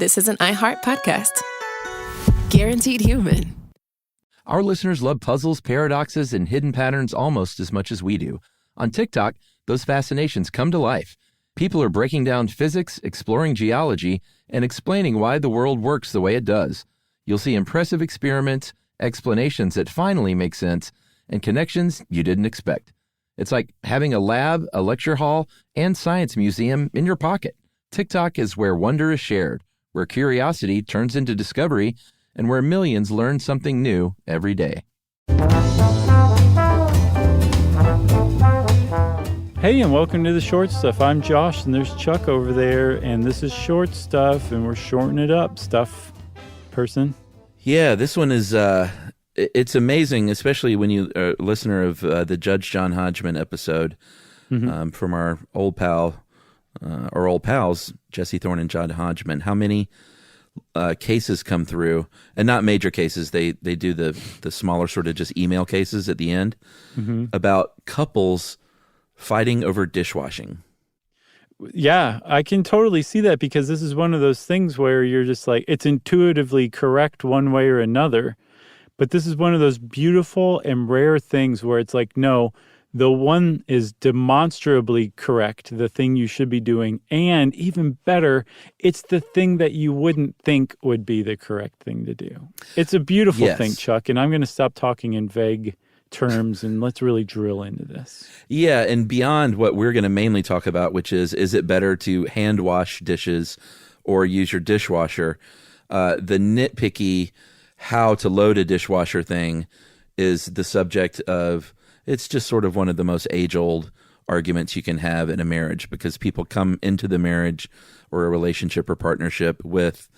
This is an iHeart podcast. Guaranteed human. Our listeners love puzzles, paradoxes, and hidden patterns almost as much as we do. On TikTok, those fascinations come to life. People are breaking down physics, exploring geology, and explaining why the world works the way it does. You'll see impressive experiments, explanations that finally make sense, and connections you didn't expect. It's like having a lab, a lecture hall, and science museum in your pocket. TikTok is where wonder is shared, where curiosity turns into discovery, and where millions learn something new every day. Hey, and welcome to the Short Stuff. I'm Josh, and there's Chuck over there, and this is Short Stuff, and we're shortening it up, stuff person. Yeah, this one is, it's amazing, especially when you are a listener of the Judge John Hodgman episode from our old pals, Jesse Thorne and John Hodgman, how many cases come through, and not major cases, they do the smaller sort of just email cases at the end about couples fighting over dishwashing. Yeah, I can totally see that, because this is one of those things where you're just like, it's intuitively correct one way or another, but this is one of those beautiful and rare things where it's like, no, the one is demonstrably correct, the thing you should be doing, and even better, it's the thing that you wouldn't think would be the correct thing to do. It's a beautiful thing, Chuck, and I'm going to stop talking in vague terms and let's really drill into this. Yeah, and beyond what we're going to mainly talk about, which is it better to hand wash dishes or use your dishwasher? The nitpicky how to load a dishwasher thing is the subject of, it's just sort of one of the most age-old arguments you can have in a marriage, because people come into the marriage or a relationship or partnership with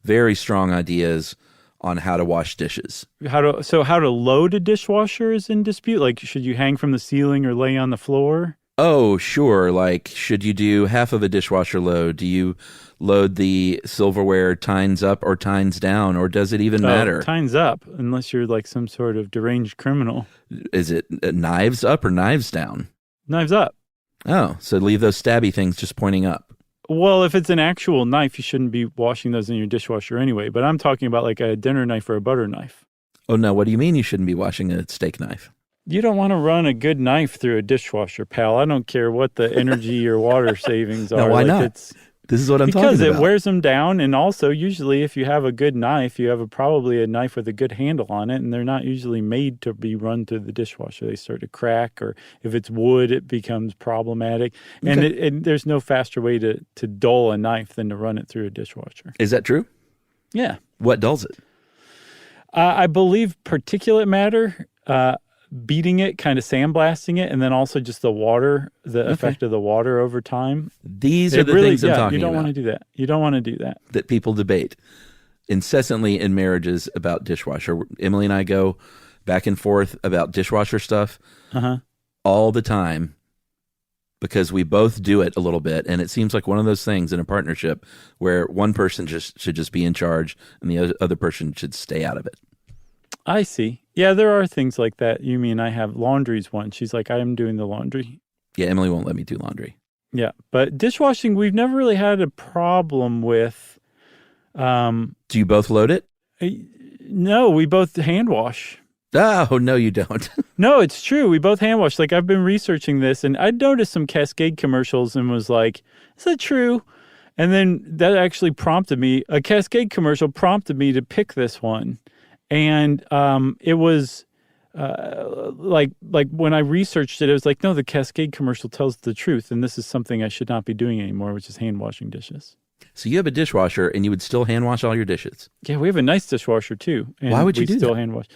very strong ideas on how to wash dishes. How to load a dishwasher is in dispute? Like, should you hang from the ceiling or lay on the floor? Oh, sure. Like, should you do half of a dishwasher load? Do you load the silverware tines up or tines down, or does it even matter? Tines up, unless you're like some sort of deranged criminal. Is it knives up or knives down? Knives up. Oh, so leave those stabby things just pointing up. Well, if it's an actual knife, you shouldn't be washing those in your dishwasher anyway. But I'm talking about like a dinner knife or a butter knife. Oh, no. What do you mean you shouldn't be washing a steak knife? You don't want to run a good knife through a dishwasher, pal. I don't care what the energy or water savings are. No, why not? This is what I'm talking about. Because it wears them down, and also usually if you have a good knife, you have probably a knife with a good handle on it, and they're not usually made to be run through the dishwasher. They start to crack, or if it's wood, it becomes problematic. Okay. And there's no faster way to dull a knife than to run it through a dishwasher. Is that true? Yeah. What dulls it? I believe particulate matter, beating it, kind of sandblasting it, and then also just the water, the effect of the water over time. These are the things I'm talking about. You don't want to do that. You don't want to do that. That people debate incessantly in marriages about dishwasher. Emily and I go back and forth about dishwasher stuff all the time, because we both do it a little bit, and it seems like one of those things in a partnership where one person should just be in charge and the other person should stay out of it. I see. Yeah, there are things like that. You mean I have laundry's one. She's like, I am doing the laundry. Yeah, Emily won't let me do laundry. Yeah, but dishwashing, we've never really had a problem with. Do you both load it? No, we both hand wash. Oh, no, you don't. No, it's true. We both hand wash. Like, I've been researching this, and I noticed some Cascade commercials and was like, is that true? And then that actually prompted me. A Cascade commercial prompted me to pick this one. And it was like when I researched it, it was like, no, the Cascade commercial tells the truth, and this is something I should not be doing anymore, which is hand washing dishes. So you have a dishwasher, and you would still hand wash all your dishes? Yeah, we have a nice dishwasher too. And why would you do still that? Hand wash?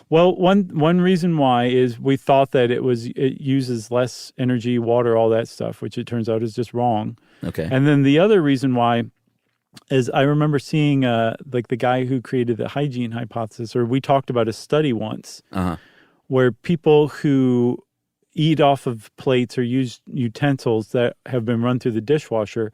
Well, one reason why is we thought that it uses less energy, water, all that stuff, which it turns out is just wrong. Okay. And then the other reason why is I remember seeing like the guy who created the hygiene hypothesis, or we talked about a study once where people who eat off of plates or use utensils that have been run through the dishwasher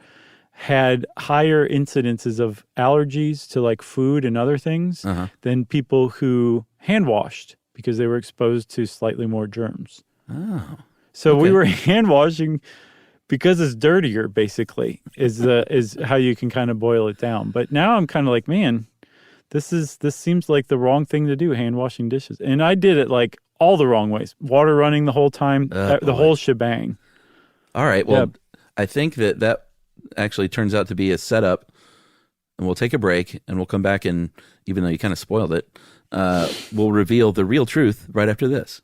had higher incidences of allergies to like food and other things than people who hand washed, because they were exposed to slightly more germs. Oh. So we were hand washing because it's dirtier, basically, is how you can kind of boil it down. But now I'm kind of like, man, this seems like the wrong thing to do, hand washing dishes. And I did it like all the wrong ways. Water running the whole time, the whole shebang. All right. Well, I think that actually turns out to be a setup, and we'll take a break and we'll come back, and even though you kind of spoiled it, we'll reveal the real truth right after this.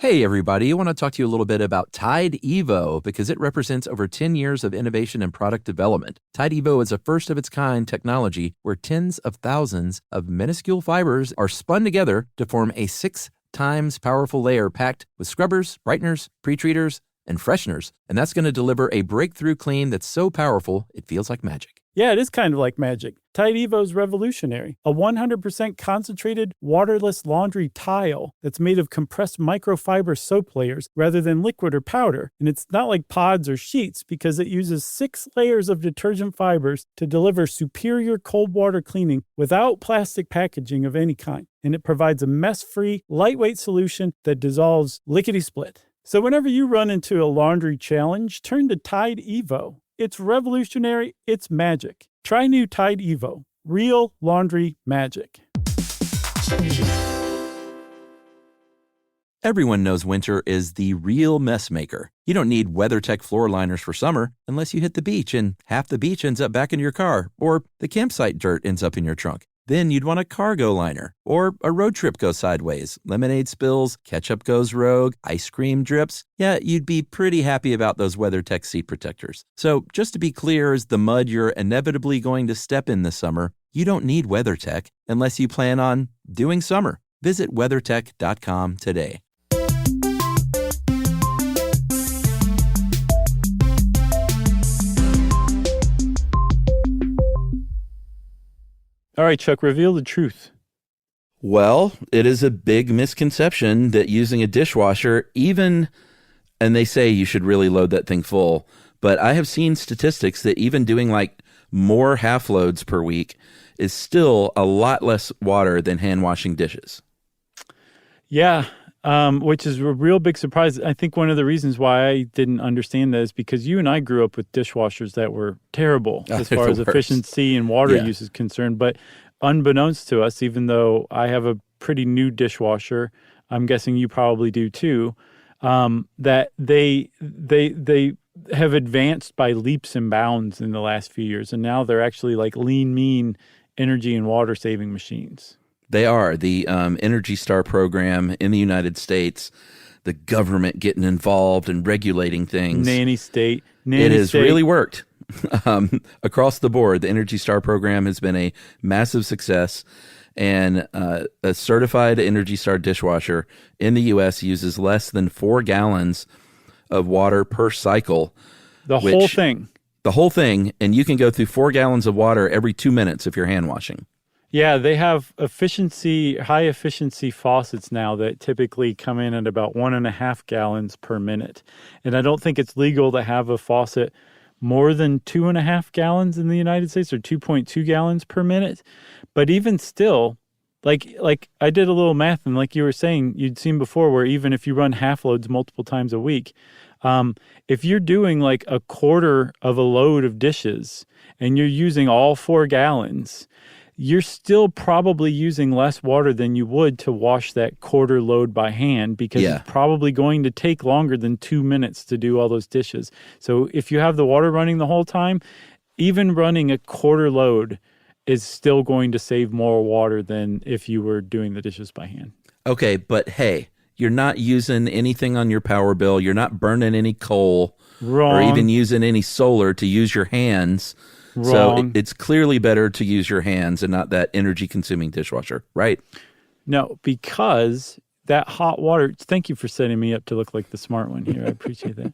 Hey, everybody. I want to talk to you a little bit about Tide Evo because it represents over 10 years of innovation and product development. Tide Evo is a first-of-its-kind technology where tens of thousands of minuscule fibers are spun together to form a 6 times powerful layer packed with scrubbers, brighteners, pre-treaters, and fresheners. And that's going to deliver a breakthrough clean that's so powerful, it feels like magic. Yeah, it is kind of like magic. Tide Evo is revolutionary. A 100% concentrated, waterless laundry tile that's made of compressed microfiber soap layers rather than liquid or powder. And it's not like pods or sheets because it uses 6 layers of detergent fibers to deliver superior cold water cleaning without plastic packaging of any kind. And it provides a mess-free, lightweight solution that dissolves lickety-split. So whenever you run into a laundry challenge, turn to Tide Evo. It's revolutionary. It's magic. Try new Tide Evo. Real laundry magic. Everyone knows winter is the real mess maker. You don't need WeatherTech floor liners for summer unless you hit the beach and half the beach ends up back in your car, or the campsite dirt ends up in your trunk. Then you'd want a cargo liner, or a road trip goes sideways, lemonade spills, ketchup goes rogue, ice cream drips. Yeah, you'd be pretty happy about those WeatherTech seat protectors. So just to be clear, as the mud you're inevitably going to step in this summer, you don't need WeatherTech unless you plan on doing summer. Visit WeatherTech.com today. All right, Chuck, reveal the truth. Well, it is a big misconception that using a dishwasher, and they say you should really load that thing full, but I have seen statistics that even doing like more half loads per week is still a lot less water than hand washing dishes. Yeah, which is a real big surprise. I think one of the reasons why I didn't understand that is because you and I grew up with dishwashers that were terrible as far as efficiency and water use is concerned. But unbeknownst to us, even though I have a pretty new dishwasher, I'm guessing you probably do too, that they have advanced by leaps and bounds in the last few years. And now they're actually like lean, mean energy and water saving machines. They are. The Energy Star program in the United States, the government getting involved and regulating things. Nanny state. It has really worked. Across the board, the Energy Star program has been a massive success. And a certified Energy Star dishwasher in the U.S. uses less than 4 gallons of water per cycle. The whole thing. The whole thing. And you can go through 4 gallons of water every 2 minutes if you're hand washing. Yeah, they have high efficiency faucets now that typically come in at about 1.5 gallons per minute. And I don't think it's legal to have a faucet more than 2.5 gallons in the United States, or 2.2 gallons per minute. But even still, like I did a little math, and like you were saying, you'd seen before where even if you run half loads multiple times a week, if you're doing like a quarter of a load of dishes and you're using all 4 gallons, you're still probably using less water than you would to wash that quarter load by hand, because it's probably going to take longer than 2 minutes to do all those dishes. So if you have the water running the whole time, even running a quarter load is still going to save more water than if you were doing the dishes by hand. Okay, but hey, you're not using anything on your power bill. You're not burning any coal. Wrong. Or even using any solar to use your hands. Wrong. So it's clearly better to use your hands and not that energy-consuming dishwasher, right? No, because that hot water, thank you for setting me up to look like the smart one here. I appreciate that.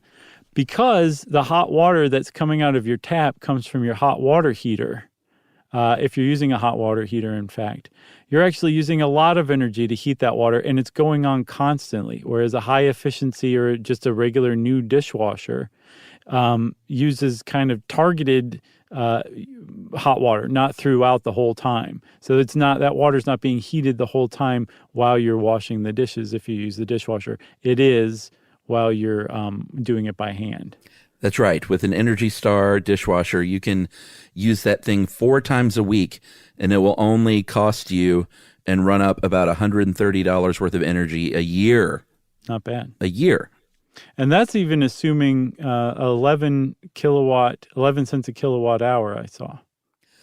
Because the hot water that's coming out of your tap comes from your hot water heater. if you're using a hot water heater, in fact, you're actually using a lot of energy to heat that water, and it's going on constantly. Whereas a high efficiency or just a regular new dishwasher uses kind of targeted hot water, not throughout the whole time. So it's not, that water's not being heated the whole time while you're washing the dishes if you use the dishwasher. It is while you're doing it by hand. That's right. With an Energy Star dishwasher, you can use that thing 4 times a week, and it will only cost you and run up about $130 worth of energy a year. Not bad. A year. And that's even assuming 11 cents a kilowatt hour, I saw,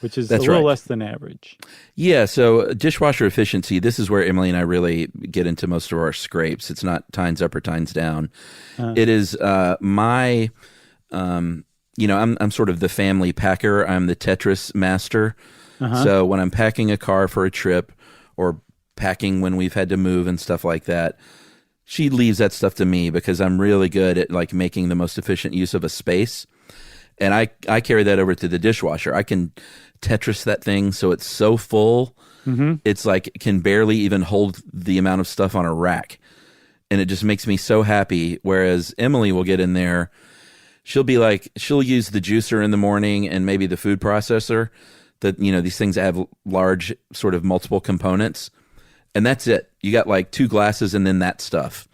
which is That's a little right. less than average. Yeah, so dishwasher efficiency, this is where Emily and I really get into most of our scrapes. It's not tines up or tines down. It is my, I'm sort of the family packer. I'm the Tetris master. So when I'm packing a car for a trip or packing when we've had to move and stuff like that, she leaves that stuff to me because I'm really good at like making the most efficient use of a space. And I carry that over to the dishwasher. I can Tetris that thing so it's so full, it's like it can barely even hold the amount of stuff on a rack. And it just makes me so happy. Whereas Emily will get in there, she'll use the juicer in the morning and maybe the food processor. That, these things have large sort of multiple components. And that's it. You got like 2 glasses and then that stuff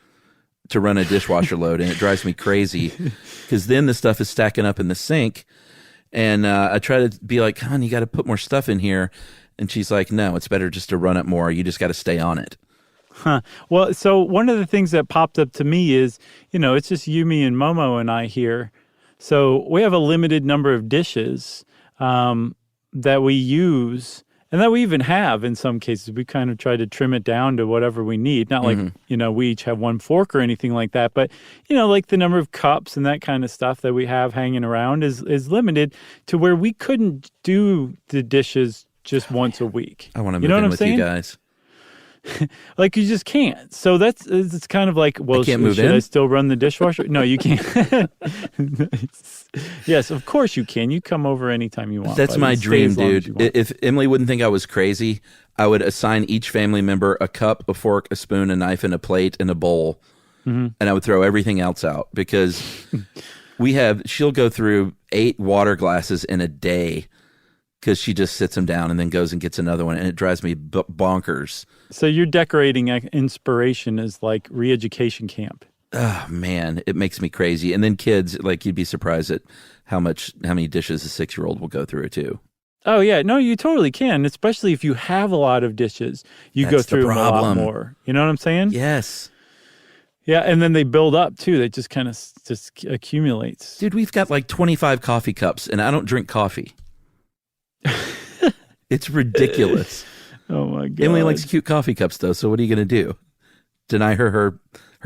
to run a dishwasher load. And it drives me crazy because then the stuff is stacking up in the sink. And I try to be like, hon, you got to put more stuff in here. And she's like, no, it's better just to run it more. You just got to stay on it. Huh. Well, so one of the things that popped up to me is, it's just Yumi and Momo and I here. So we have a limited number of dishes that we use and that we even have in some cases. We kind of try to trim it down to whatever we need. Not like, we each have 1 fork or anything like that. But, like the number of cups and that kind of stuff that we have hanging around is limited to where we couldn't do the dishes just once a week. I want to move in with you guys. Like you just can't. So it's kind of like, well, should I still run the dishwasher? No, you can't. Yes, of course you can. You come over anytime you want. That's my dream, dude. If Emily wouldn't think I was crazy, I would assign each family member a cup, a fork, a spoon, a knife, and a plate, and a bowl. And I would throw everything else out because she'll go through 8 water glasses in a day because she just sits them down and then goes and gets another one, and it drives me bonkers. So your decorating inspiration is like re-education camp. Oh, man, it makes me crazy. And then kids, like, you'd be surprised at how many dishes a 6-year-old will go through, too. Oh, yeah. No, you totally can, especially if you have a lot of dishes. You go through them a lot more. You know what I'm saying? Yes. Yeah, and then they build up, too. They just kind of just accumulates. Dude, we've got like 25 coffee cups, and I don't drink coffee. It's ridiculous. Oh, my God. Emily likes cute coffee cups, though, so what are you going to do? Deny her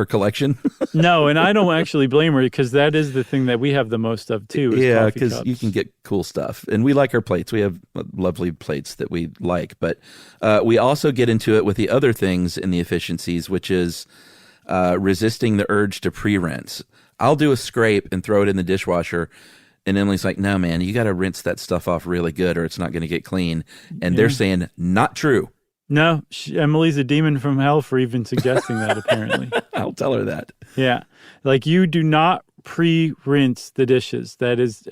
collection? No, and I don't actually blame her because that is the thing that we have the most of, too. Yeah, because you can get cool stuff. And we like our plates. We have lovely plates that we like. But we also get into it with the other things in the efficiencies, which is resisting the urge to pre-rinse. I'll do a scrape and throw it in the dishwasher. And Emily's like, no, man, you got to rinse that stuff off really good or it's not going to get clean. And they're saying, not true. No, Emily's a demon from hell for even suggesting that, apparently. I'll tell her that. Yeah. Like, you do not pre-rinse the dishes. That is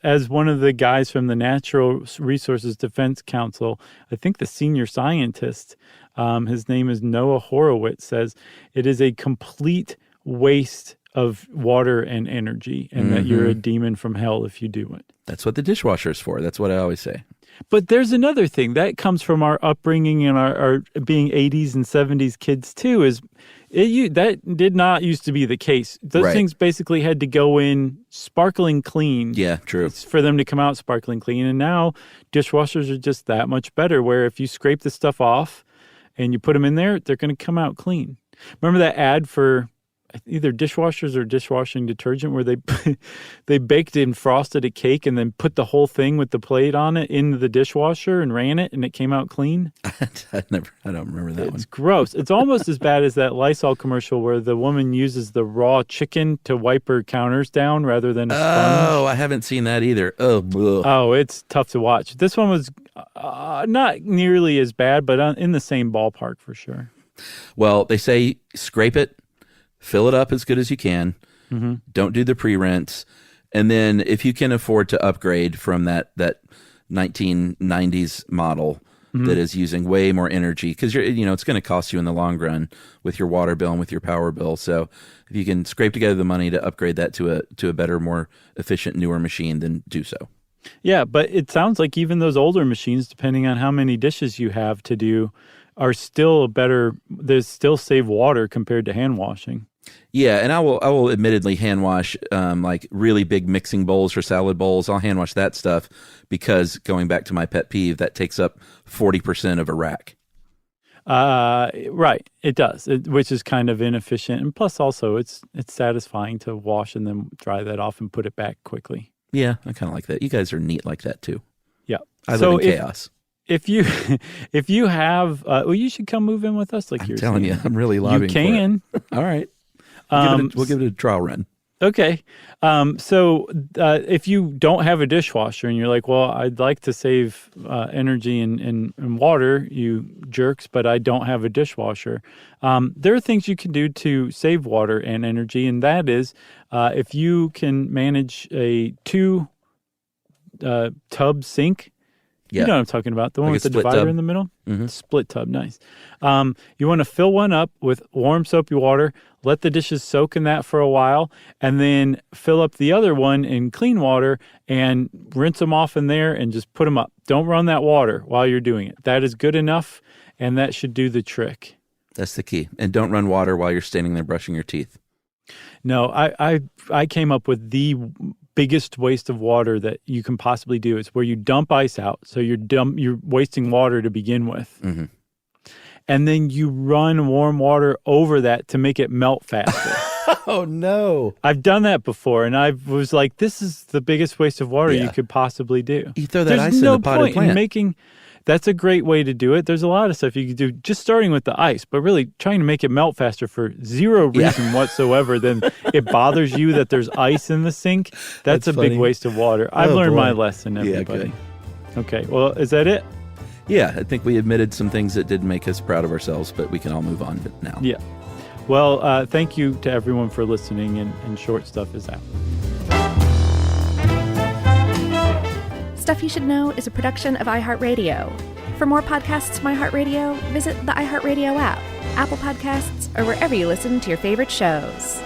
as one of the guys from the Natural Resources Defense Council, I think the senior scientist, his name is Noah Horowitz, says it is a complete waste of water and energy, and that you're a demon from hell if you do it. That's what the dishwasher is for. That's what I always say. But there's another thing that comes from our upbringing and our being 80s and 70s kids too, is that did not used to be the case. Those things basically had to go in sparkling clean. Yeah, true. For them to come out sparkling clean. And now dishwashers are just that much better, where if you scrape the stuff off and you put them in there, they're going to come out clean. Remember that ad for either dishwashers or dishwashing detergent where they baked and frosted a cake and then put the whole thing with the plate on it into the dishwasher and ran it and it came out clean. I don't remember that one. It's gross. It's almost as bad as that Lysol commercial where the woman uses the raw chicken to wipe her counters down rather than a sponge. Oh, I haven't seen that either. Oh, it's tough to watch. This one was not nearly as bad, but in the same ballpark for sure. Well, they say scrape it, fill it up as good as you can. Mm-hmm. Don't do the pre-rinse. And then if you can afford to upgrade from that 1990s model that is using way more energy, because it's going to cost you in the long run with your water bill and with your power bill. So if you can scrape together the money to upgrade that to a better, more efficient, newer machine, then do so. Yeah, but it sounds like even those older machines, depending on how many dishes you have to do, are still better. They still save water compared to hand washing. Yeah, and I will admittedly hand wash like really big mixing bowls or salad bowls. I'll hand wash that stuff because, going back to my pet peeve, that takes up 40% of a rack. Right, it does, which is kind of inefficient, and plus also it's satisfying to wash and then dry that off and put it back quickly. Yeah, I kind of like that. You guys are neat like that too. Yeah, I live in chaos. If you have, you should come move in with us. Like you're telling saying. you, I'm really lobbying. You can. For it. All right. We'll give it a trial run. Okay. So if you don't have a dishwasher and you're like, well, I'd like to save energy and water, you jerks, but I don't have a dishwasher. There are things you can do to save water and energy, and that is if you can manage a 2-tub sink. Yeah. You know what I'm talking about. The one like with the divider tub. in the middle? Mm-hmm. Split tub, nice. You want to fill one up with warm soapy water, let the dishes soak in that for a while, and then fill up the other one in clean water and rinse them off in there and just put them up. Don't run that water while you're doing it. That is good enough, and that should do the trick. That's the key. And don't run water while you're standing there brushing your teeth. No, I came up with the biggest waste of water that you can possibly do. It's where you dump ice out. So you're wasting water to begin with. Mm-hmm. And then you run warm water over that to make it melt faster. Oh, no. I've done that before, and I was like, this is the biggest waste of water you could possibly do. You throw that ice in the potted plant. That's a great way to do it. There's a lot of stuff you could do just starting with the ice, but really trying to make it melt faster for zero reason whatsoever. Then it bothers you that there's ice in the sink. That's a big waste of water. I've learned my lesson, everybody. Yeah, okay, well, is that it? Yeah, I think we admitted some things that didn't make us proud of ourselves, but we can all move on now. Yeah. Well, thank you to everyone for listening, and Short Stuff is out. Stuff You Should Know is a production of iHeartRadio. For more podcasts from iHeartRadio, visit the iHeartRadio app, Apple Podcasts, or wherever you listen to your favorite shows.